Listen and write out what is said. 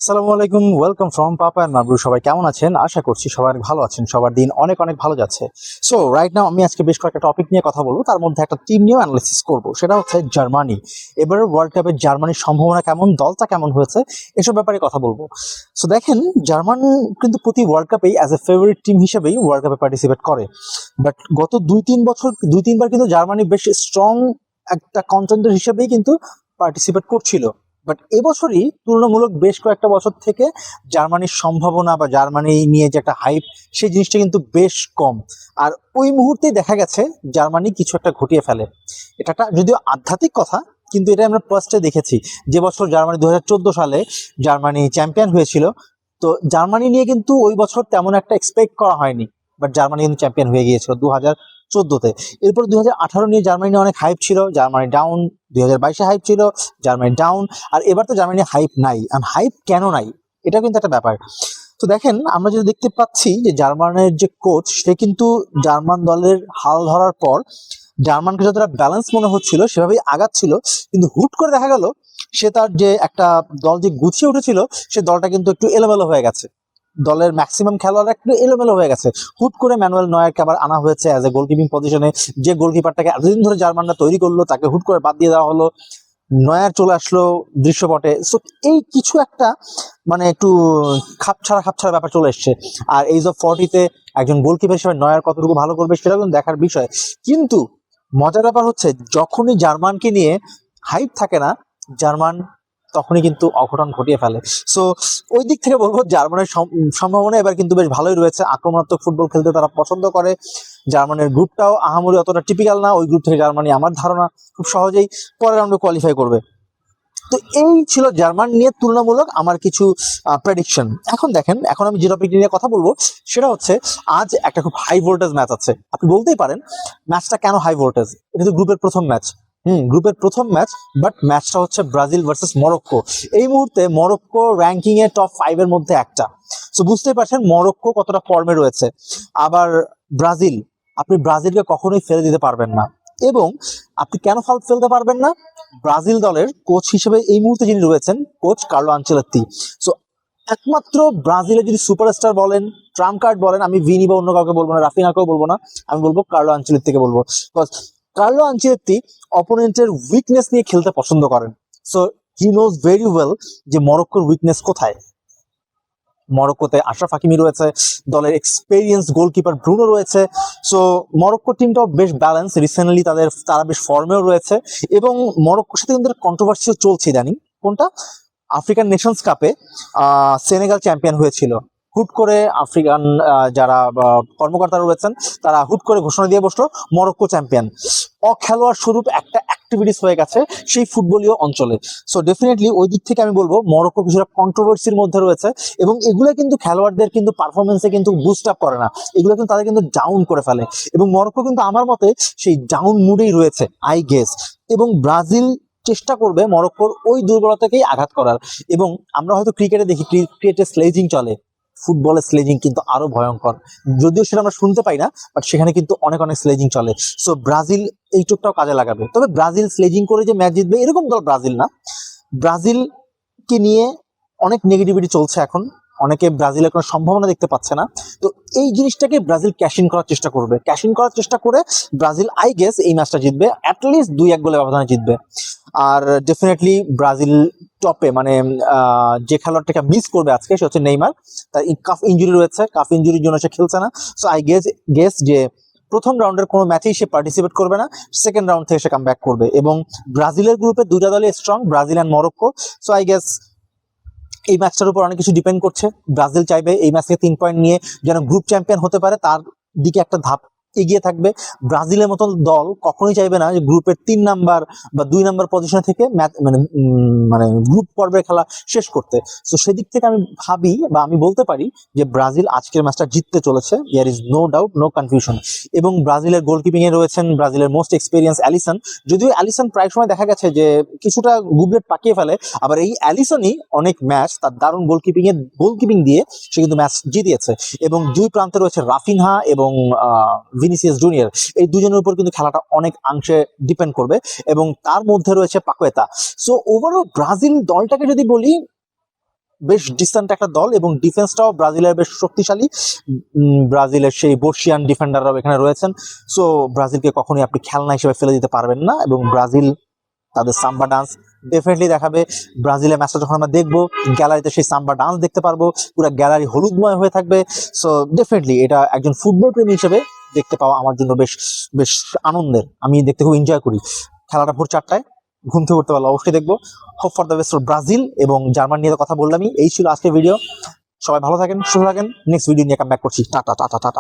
আসসালামু আলাইকুম, welcome from papa and মাবরু। সবাই কেমন আছেন? আশা করছি সবাই ভালো আছেন, সবার দিন অনেক অনেক ভালো যাচ্ছে। সো রাইট নাও আমি আজকে বেশ কয়েকটা টপিক নিয়ে কথা বলবো, তার মধ্যে একটা টিম নিয়েও অ্যানালিসিস করব। সেটা হচ্ছে জার্মানি। এবারে ওয়ার্ল্ড কাপের জার্মানির সম্ভাবনা কেমন, দলটা কেমন হয়েছে, এসব ব্যাপারে কথা বলবো। সো দেখেন, জার্মান কিন্তু প্রতি ওয়ার্ল্ড কাপেই অ্যাজ এ ফেভারিট টিম হিসেবেই ওয়ার্ল্ড কাপে পার্টিসিপেট করে। বাট গত দুই তিনবার কিন্তু জার্মানি বেশ স্ট্রং একটা কন্টেন্ডার হিসেবেই কিন্তু পার্টিসিপেট করছিল। বাট এবছরই তুলনামূলক বেশ কয়েকটা বছর থেকে জার্মানির সম্ভাবনা বা জার্মানি নিয়ে যে একটা হাইপ, সেই জিনিসটা কিন্তু বেশ কম। আর ওই মুহূর্তেই দেখা গেছে জার্মানি কিছু একটা ঘটিয়ে ফেলে। এটা একটা যদিও আধ্যাত্মিক কথা, কিন্তু এটা আমরা ফার্স্টে দেখেছি। যে বছর জার্মানি 2014 সালে জার্মানি চ্যাম্পিয়ন হয়েছিল, তো জার্মানি নিয়ে কিন্তু ওই বছর তেমন একটা এক্সপেক্ট করা হয়নি। বাট জার্মানি কিন্তু চ্যাম্পিয়ন হয়ে গিয়েছিল 2014-তে। এরপর 2018 নিয়ে জার্মানি অনেক হাইপ ছিল, জার্মানি ডাউন। 2022-এ হাইপ ছিল, জার্মানি ডাউন। আর এবার তো জার্মানি হাইপ নাই। হাইপ কেন নাই, এটা কিন্তু একটা ব্যাপার। তো দেখেন, আমরা যদি দেখতে পাচ্ছি যে জার্মানের যে কোচ, সে কিন্তু জার্মান দলের হাল ধরার পর জার্মানকে যতটা ব্যালেন্স মনে হচ্ছিল সেভাবেই আগাচ্ছিল, কিন্তু হুট করে দেখা গেল সে তার যে একটা দল যে গুছিয়ে উঠেছিল, সে দলটা কিন্তু একটু এলোমেলো হয়ে গেছে। দলের ম্যাক্সিমাম খেলোয়াড় একটু এলোমেলো হয়ে গেছে। হুট করে ম্যানুয়েল নয়ারকে আবার আনা হয়েছে অ্যাজ এ গোলকিপিং পজিশনে। যে গোলকিপারটাকে এতদিন ধরে জার্মানরা তৈরি করলো, তাকে হুট করে বাদ দিয়ে দেওয়া হলো। নয়ার চলে আসলো দৃশ্যপটে। সো এই কিছু একটা মানে একটু খাপছাড়া ব্যাপার চলে এসছে। আর এইজ অফ 40-তে একজন গোলকিপার হিসেবে নয়ার কতটুকু ভালো করবে সেটা কিন্তু দেখার বিষয়। কিন্তু মজার ব্যাপার হচ্ছে, যখনই জার্মানকে নিয়ে হাইপ থাকে না, জার্মান তখনই কিন্তু অঘটন ঘটিয়ে ফেলে। সো ওই দিক থেকে বলবো জার্মানের সম্ভাবনা এবার কিন্তু বেশ ভালোই রয়েছে। আক্রমণাত্মক ফুটবল খেলতে তারা পছন্দ করে। জার্মানের গ্রুপটাও আহামরি অতটা টিপিক্যাল না। ওই গ্রুপ থেকে জার্মানি আমার ধারণা খুব সহজেই পরের রাউন্ডে কোয়ালিফাই করবে। তো এই ছিল জার্মান নিয়ে তুলনামূলক আমার কিছু প্রেডিকশন। এখন দেখেন, এখন আমি যে টপিক নিয়ে কথা বলবো সেটা হচ্ছে, আজ একটা খুব হাই ভোল্টেজ ম্যাচ আছে। আপনি বলতেই পারেন ম্যাচটা কেন হাই ভোল্টেজ। এটা তো গ্রুপের প্রথম ম্যাচ। গ্রুপের প্রথম ম্যাচ, বাট ম্যাচটা হচ্ছে ব্রাজিল ভার্সেস মরক্কো। এই মুহূর্তে মরক্কো র্যাঙ্কিং এ টপ 5-এর মধ্যে একটা। তো বুঝতেই পারছেন মরক্কো কতটা ফর্মে রয়েছে। আবার ব্রাজিল, আপনি ব্রাজিলকে কখনোই ফেলে দিতে পারবেন না। এবং আপনি কেন ফেলতে পারবেন না? ব্রাজিল দলের কোচ হিসেবে এই মুহূর্তে যিনি রয়েছেন, কোচ কার্লো আনচেলত্তি। সো একমাত্র ব্রাজিলের যদি সুপারস্টার বলেন, ট্রাম্প কার্ড বলেন, আমি ভিনি বা অন্য কাউকে বলবো না, রাফিনাকেও বলবো না, আমি বলবো কার্লো আনচেলত্তিকে বলবো। কার্লো আনচেলত্তি অপোনেন্টের উইকনেস নিয়ে খেলতে পছন্দ করেন। So he knows very well যে মরক্কোর উইকনেস কোথায়। মরক্কোতে আশরাফ হাকিমি রয়েছে, দলের এক্সপেরিয়েন্স গোলকিপার ব্রুনো রয়েছে। সো মরক্কো টিমটাও বেশ ব্যালেন্স। রিসেন্টলি তারা বেশ ফর্মেও রয়েছে। এবং মরক্কোর সাথে কিন্তু কন্ট্রোভার্সিও চলছে ইদানিং। কোনটা? আফ্রিকান নেশনস কাপে সেনেগাল চ্যাম্পিয়ন হয়েছিল। হুট করে আফ্রিকান যারা কর্মকর্তারা রয়েছেন, তারা হুট করে ঘোষণা দিয়ে বসলো মরক্কো চ্যাম্পিয়ন। অখেলোয়াড় স্বরূপ একটা অ্যাক্টিভিটিস হয়ে গেছে সেই ফুটবলীয় অঞ্চলে। সো ডেফিনেটলি ওই দিক থেকে আমি বলবো মরক্কো কিছুটা কন্ট্রোভার্সির মধ্যে রয়েছে। এবং এগুলো কিন্তু খেলোয়াড়দের কিন্তু পারফরমেন্সে কিন্তু বুস্ট আপ করে না, এগুলো কিন্তু তাদের কিন্তু ডাউন করে ফেলে। এবং মরক্কো কিন্তু আমার মতে সেই ডাউন মুডেই রয়েছে আই গেস। এবং ব্রাজিল চেষ্টা করবে মরক্কোর ওই দুর্বলতাকেই আঘাত করার। এবং আমরা হয়তো ক্রিকেটে দেখি, ক্রিকেটে স্লেজিং চলে, ফুটবলের স্লেজিং কিন্তু আরো ভয়ঙ্কর। যদিও সেটা আমরা শুনতে পাই না, বাট সেখানে কিন্তু অনেক অনেক স্লেজিং চলে। সো ব্রাজিল এই চোখটাও কাজে লাগাবে। তবে ব্রাজিল স্লেজিং করে যে ম্যাচ জিতবে এরকম দল ব্রাজিল না। ব্রাজিলকে নিয়ে অনেক নেগেটিভিটি চলছে এখন। অনেকে ব্রাজিলের কোনো সম্ভাবনা দেখতে পাচ্ছে না। তো এই জিনিসটাকে ব্রাজিল ক্যাশ ইন করার চেষ্টা করে ব্রাজিল আই গেস এই ম্যাচটা জিতবে, অ্যাটলিস্ট 2-1 গোলের ব্যবধানে জিতবে। আর ডেফিনেটলি ব্রাজিল টপে, মানে যে খেলোয়াড়টাকে মিস করবে আজকে সে হচ্ছে নেইমার। তার কাফ ইঞ্জুরি রয়েছে, কাফ ইঞ্জুরির জন্য সে খেলছে না। সো আই গেস যে প্রথম রাউন্ডের কোনো ম্যাচেই সে পার্টিসিপেট করবে না, সেকেন্ড রাউন্ড থেকে সে কাম ব্যাক করবে। এবং ব্রাজিলের গ্রুপে দুইটা দলই strong, Brazil and Morocco. So I guess এই ম্যাচটার উপর অনেক কিছু ডিপেন্ড করছে। ব্রাজিল চাইবে এই ম্যাচ থেকে 3 পয়েন্ট নিয়ে যেন গ্রুপ চ্যাম্পিয়ন হতে পারে, তার দিকে একটা ধাপ এগিয়ে থাকবে। ব্রাজিলের মতো দল কখনোই চাইবে না যে গ্রুপের 3 নাম্বার বা 2 নাম্বার পজিশনে থেকে ম্যাচ মানে গ্রুপ পর্বের খেলা শেষ করতে। তো সেদিক থেকে আমি ভাবি বা আমি বলতে পারি যে ব্রাজিল আজকের ম্যাচটা জিততে চলেছে, there is no doubt, no confusion. এবং ব্রাজিলের গোলকিপিং এ রয়েছেন ব্রাজিলের মোস্ট এক্সপিরিয়েন্স অ্যালিসন। যদিও অ্যালিসন প্রায় সময় দেখা গেছে যে কিছুটা গুবলেট পাকিয়ে ফেলে, আবার এই অ্যালিসনই অনেক ম্যাচ তার দারুণ গোলকিপিং দিয়ে সে কিন্তু ম্যাচ জিতিয়েছে। এবং দুই প্রান্তে রয়েছে রাফিনহা এবং ভিনিসিয়াস জুনিয়র। এই দুজনের উপর কিন্তু খেলাটা অনেক অংশে ডিপেন্ড করবে। এবং তার মধ্যে রয়েছে পাকুয়েতা। সো ওভারঅল ব্রাজিল দলটাকে যদি বলি, বেশ ডিসেন্ট একটা দল এবং ডিফেন্সটাও ব্রাজিলের বেশ শক্তিশালী। ব্রাজিলের সেই বর্ষিয়ান ডিফেন্ডাররাও এখানে রয়েছেন। সো ব্রাজিলকে কখনোই আপনি খেলনা হিসেবে ফেলে দিতে পারবেন না এবং ব্রাজিল তাদের সাম্বা ডান্স ডেফিনেটলি দেখাবে। ব্রাজিলের ম্যাচটা যখন আমরা দেখবো গ্যালারিতে সেই সাম্বা ডান্স দেখতে পারবো, পুরো গ্যালারি হলুদময় হয়ে থাকবে। সো ডেফিনেটলি এটা একজন ফুটবল প্রেমী হিসেবে দেখতে পাওয়া আমার জন্য বেশ বেশ আনন্দের। আমি দেখতে খুব এনজয় করি। খেলাটা ভোর 4টায়, ঘুম থেকে উঠতে পারলে অবশ্যই দেখবো। Hope for the best for Brazil এবং জার্মানি নিয়ে তো কথা বললামই। এই ছিল আজকের ভিডিও। সবাই ভালো থাকেন, সুস্থ থাকেন। নেক্সট ভিডিও নিয়ে কাম ব্যাক করছি। Tata tata tata.